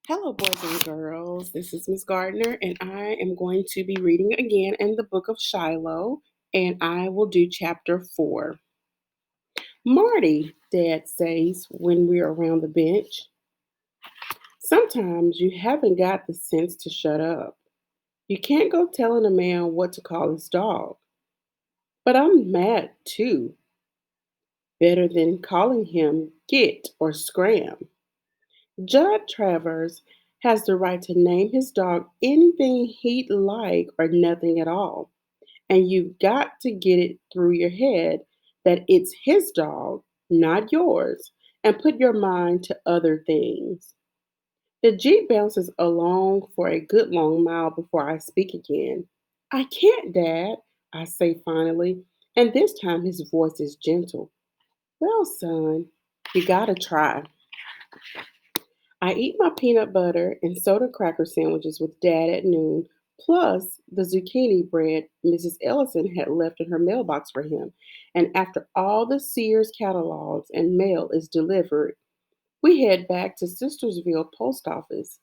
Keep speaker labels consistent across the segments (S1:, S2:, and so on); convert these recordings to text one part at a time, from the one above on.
S1: Hello, boys and girls. This is Miss Gardner, and I am going to be reading again in the book of Shiloh, and I will do chapter 4. Marty, Dad says when we're around the bench, sometimes you haven't got the sense to shut up. You can't go telling a man what to call his dog. But I'm mad too. Better than calling him Git or Scram. Judd Travers has the right to name his dog anything he'd like or nothing at all. And you've got to get it through your head that it's his dog, not yours, and put your mind to other things. The Jeep bounces along for a good long mile before I speak again. I can't, Dad, I say finally, and this time his voice is gentle. Well, son, you gotta try. I eat my peanut butter and soda cracker sandwiches with Dad at noon, plus the zucchini bread Mrs. Ellison had left in her mailbox for him. And after all the Sears catalogs and mail is delivered, we head back to Sistersville Post Office.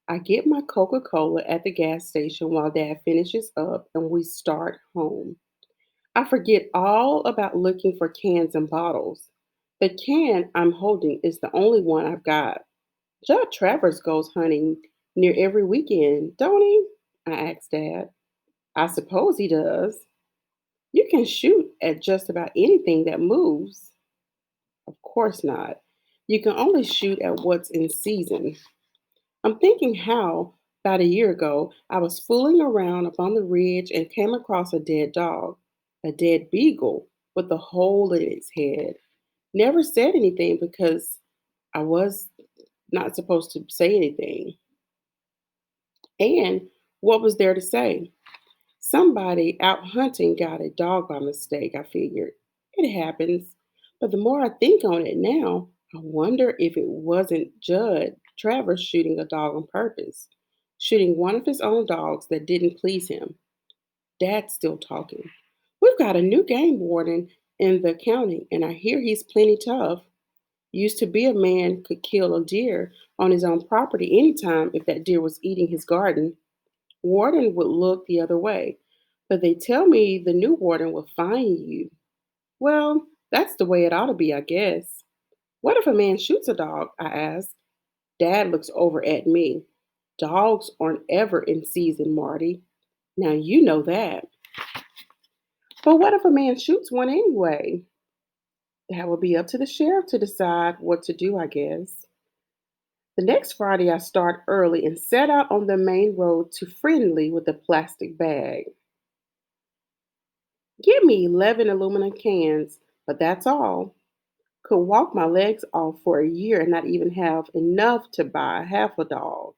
S1: I get my Coca Cola at the gas station while Dad finishes up and we start home. I forget all about looking for cans and bottles. The can I'm holding is the only one I've got. Judd Travers goes hunting near every weekend, don't he? I asked Dad. I suppose he does. You can shoot at just about anything that moves. Of course not. You can only shoot at what's in season. I'm thinking how, about a year ago, I was fooling around up on the ridge and came across a dead dog, a dead beagle with a hole in its head. Never said anything because I was not supposed to say anything. And what was there to say? Somebody out hunting got a dog by mistake, I figured. It happens. But the more I think on it now, I wonder if it wasn't Judd Travers shooting a dog on purpose, shooting one of his own dogs that didn't please him. Dad's still talking. We've got a new game warden in the county, and I hear he's plenty tough. Used to be a man could kill a deer on his own property anytime if that deer was eating his garden. Warden would look the other way, but they tell me the new warden will fine you. Well, that's the way it ought to be, I guess. What if a man shoots a dog? I ask. Dad looks over at me. Dogs aren't ever in season, Marty. Now you know that. But what if a man shoots one anyway? That would be up to the sheriff to decide what to do, I guess. The next Friday, I start early and set out on the main road to Friendly with a plastic bag. Give me 11 aluminum cans, but that's all. Could walk my legs off for a year and not even have enough to buy half a dog.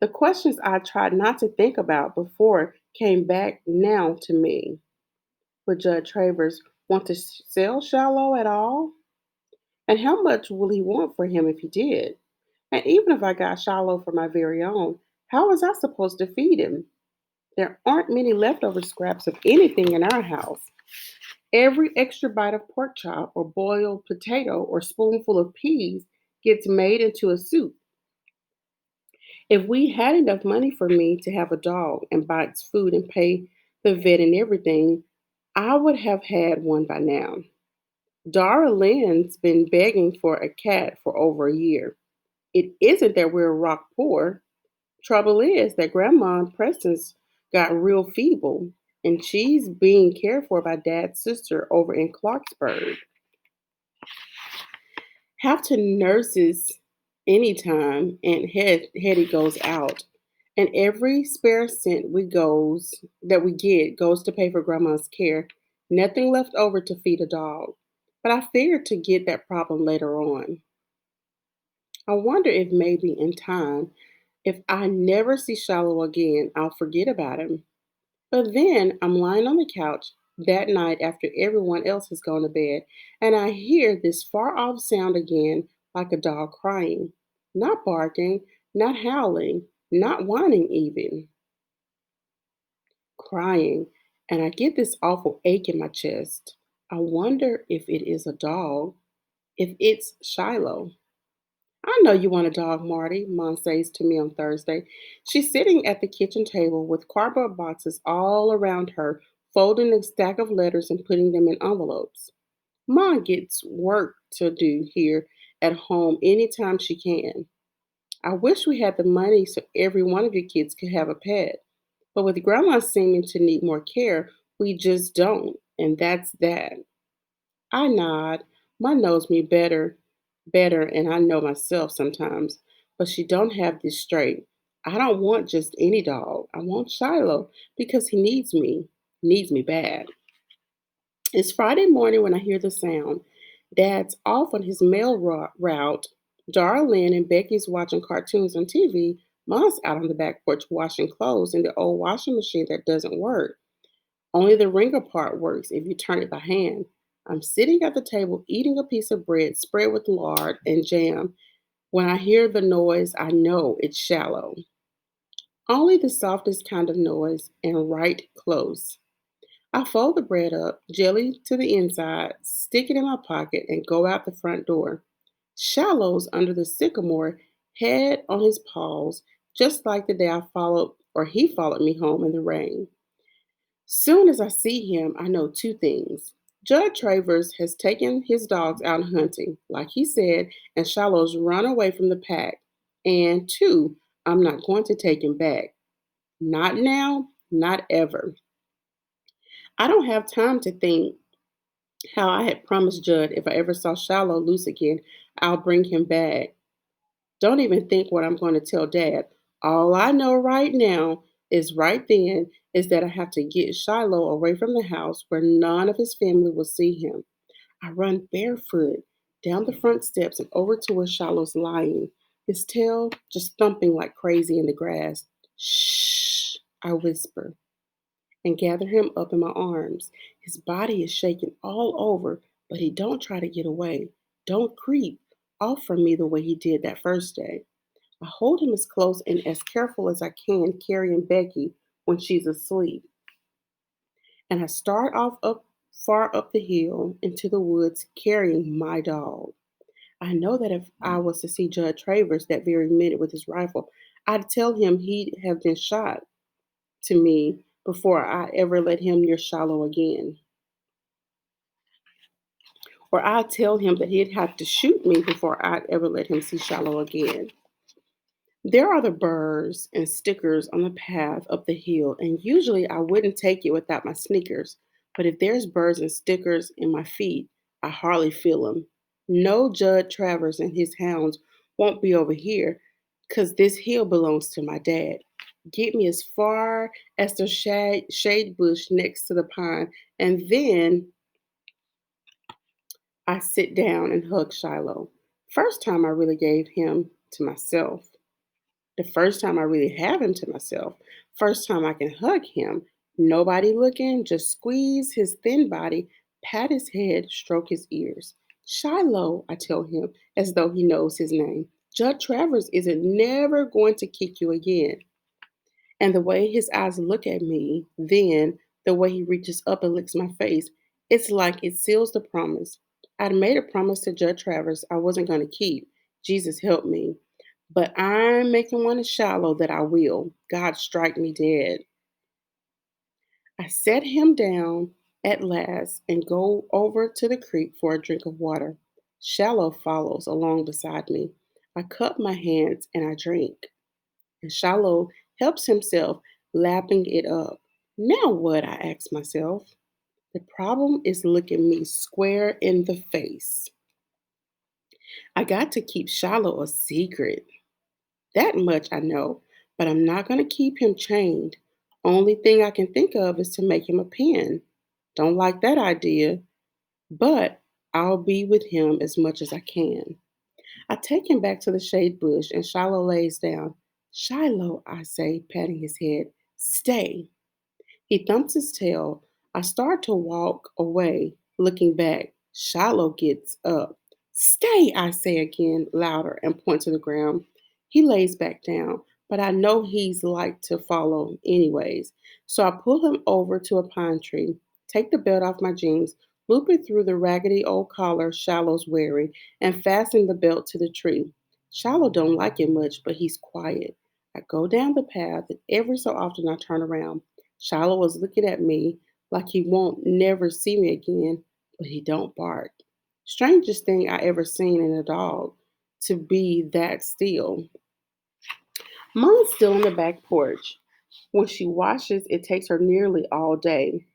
S1: The questions I tried not to think about before came back now to me. Would Judge Travers want to sell Shallow at all? And how much will he want for him if he did? And even if I got Shiloh for my very own, how was I supposed to feed him? There aren't many leftover scraps of anything in our house. Every extra bite of pork chop or boiled potato or spoonful of peas gets made into a soup. If we had enough money for me to have a dog and buy its food and pay the vet and everything, I would have had one by now. Dara Lynn's been begging for a cat for over a year. It isn't that we're rock poor. Trouble is that Grandma Preston's got real feeble, and she's being cared for by Dad's sister over in Clarksburg. Have to nurses anytime, and Hetty goes out. And every spare cent we get goes to pay for Grandma's care. Nothing left over to feed a dog. But I figured to get that problem later on. I wonder if maybe in time, if I never see Shallow again, I'll forget about him. But then I'm lying on the couch that night after everyone else has gone to bed, and I hear this far off sound again, like a dog crying. Not barking, not howling, not whining even. Crying, and I get this awful ache in my chest. I wonder if it is a dog, if it's Shiloh. I know you want a dog, Marty, Mom says to me on Thursday. She's sitting at the kitchen table with cardboard boxes all around her, folding a stack of letters and putting them in envelopes. Mom gets work to do here at home anytime she can. I wish we had the money so every one of your kids could have a pet. But with grandma seeming to need more care, we just don't. And that's that. I nod. Mom knows me better, and I know myself sometimes. But she don't have this straight. I don't want just any dog. I want Shiloh because he needs me bad. It's Friday morning when I hear the sound. Dad's off on his mail route. Darlene and Becky's watching cartoons on TV. Mom's out on the back porch washing clothes in the old washing machine that doesn't work. Only the wringer part works if you turn it by hand. I'm sitting at the table eating a piece of bread spread with lard and jam. When I hear the noise, I know it's shallow. Only the softest kind of noise and right close. I fold the bread up, jelly to the inside, stick it in my pocket, and go out the front door. Shallow's under the sycamore, head on his paws, just like the day I followed or he followed me home in the rain. Soon as I see him, I know two things. Judd Travers has taken his dogs out hunting, like he said, and Shallow's run away from the pack. And two, I'm not going to take him back. Not now, not ever. I don't have time to think how I had promised Judd if I ever saw Shallow loose again, I'll bring him back. Don't even think what I'm going to tell Dad. All I know right then is that I have to get Shiloh away from the house where none of his family will see him. I run barefoot down the front steps and over to where Shiloh's lying, his tail just thumping like crazy in the grass. Shh, I whisper and gather him up in my arms. His body is shaking all over, but he don't try to get away. Don't creep off from me the way he did that first day. I hold him as close and as careful as I can, carrying Becky when she's asleep. And I start off up far up the hill into the woods carrying my dog. I know that if I was to see Judge Travers that very minute with his rifle, I'd tell him he'd have been shot to me before I ever let him near Shiloh again. Or I'd tell him that he'd have to shoot me before I'd ever let him see Shiloh again. There are the burrs and stickers on the path up the hill, and usually I wouldn't take it without my sneakers. But if there's burrs and stickers in my feet, I hardly feel them. No Judd Travers and his hounds won't be over here, 'cause this hill belongs to my dad. Get me as far as the shade bush next to the pine, and then I sit down and hug Shiloh. First time I really gave him to myself. The first time I really have him to myself. First time I can hug him. Nobody looking, just squeeze his thin body, pat his head, stroke his ears. Shiloh, I tell him, as though he knows his name. Judd Travers isn't never going to kick you again. And the way his eyes look at me, then the way he reaches up and licks my face, it's like it seals the promise. I'd made a promise to Judge Travers I wasn't going to keep. Jesus help me. But I'm making one shallow that I will. God strike me dead. I set him down at last and go over to the creek for a drink of water. Shallow follows along beside me. I cup my hands and I drink. And Shiloh helps himself, lapping it up. Now what? I ask myself. The problem is looking me square in the face. I got to keep Shiloh a secret. That much I know, but I'm not going to keep him chained. Only thing I can think of is to make him a pen. Don't like that idea, but I'll be with him as much as I can. I take him back to the shade bush and Shiloh lays down. Shiloh, I say, patting his head, stay. He thumps his tail. I start to walk away, looking back. Shiloh gets up. Stay, I say again, louder, and point to the ground. He lays back down, but I know he's like to follow anyways. So I pull him over to a pine tree, take the belt off my jeans, loop it through the raggedy old collar Shallow's wearing, and fasten the belt to the tree. Shiloh don't like it much, but he's quiet. I go down the path, and every so often I turn around. Shiloh was looking at me like he won't never see me again, but he don't bark. Strangest thing I ever seen in a dog to be that still. Mom's still on the back porch. When she washes, it takes her nearly all day.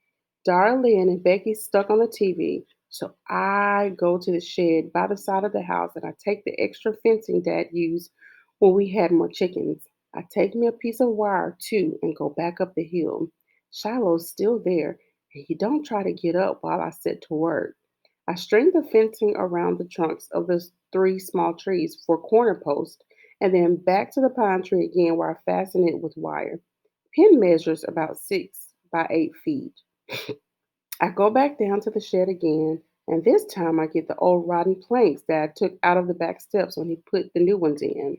S1: Darlene and Becky's stuck on the TV, so I go to the shed by the side of the house and I take the extra fencing Dad used when we had more chickens. I take me a piece of wire too and go back up the hill. Shiloh's still there, and he don't try to get up while I sit to work. I string the fencing around the trunks of the three small trees for corner posts, and then back to the pine tree again where I fasten it with wire. Pin measures about 6 by 8 feet. I go back down to the shed again, and this time I get the old rotten planks that I took out of the back steps when he put the new ones in.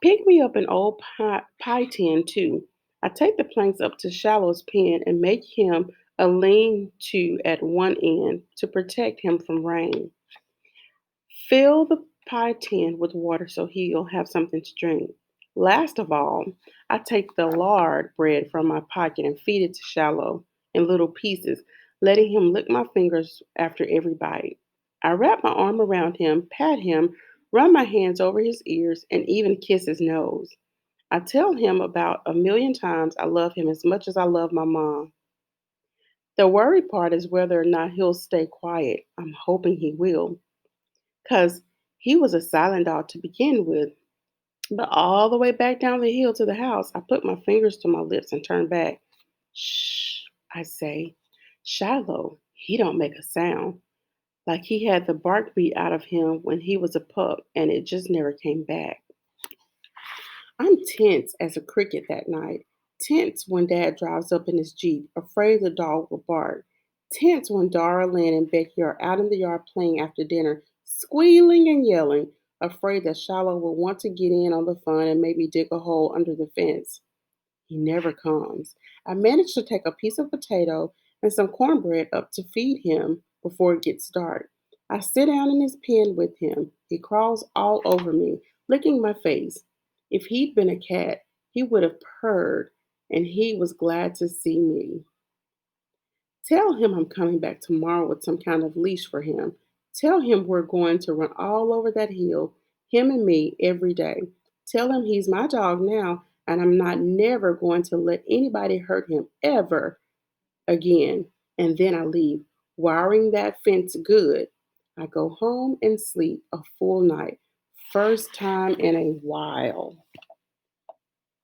S1: Pick me up an old pie tin, too. I take the planks up to Shallow's pen and make him a lean to at one end to protect him from rain. Fill the pie tin with water so he'll have something to drink. Last of all, I take the lard bread from my pocket and feed it to Shallow in little pieces, letting him lick my fingers after every bite. I wrap my arm around him, pat him, run my hands over his ears, and even kiss his nose. I tell him about a million times I love him as much as I love my mom. The worry part is whether or not he'll stay quiet. I'm hoping he will, because he was a silent dog to begin with. But all the way back down the hill to the house, I put my fingers to my lips and turn back. Shh, I say. Shiloh, he don't make a sound. Like he had the bark beat out of him when he was a pup and it just never came back. I'm tense as a cricket that night. Tense when Dad drives up in his Jeep, afraid the dog will bark. Tense when Dara, Lynn, and Becky are out in the yard playing after dinner, squealing and yelling, afraid that Shiloh will want to get in on the fun and maybe dig a hole under the fence. He never comes. I manage to take a piece of potato and some cornbread up to feed him before it gets dark. I sit down in his pen with him. He crawls all over me, licking my face. If he'd been a cat, he would have purred, and he was glad to see me. Tell him I'm coming back tomorrow with some kind of leash for him. Tell him we're going to run all over that hill, him and me, every day. Tell him he's my dog now, and I'm not never going to let anybody hurt him ever again. And then I leave, wiring that fence good. I go home and sleep a full night. First time in a while.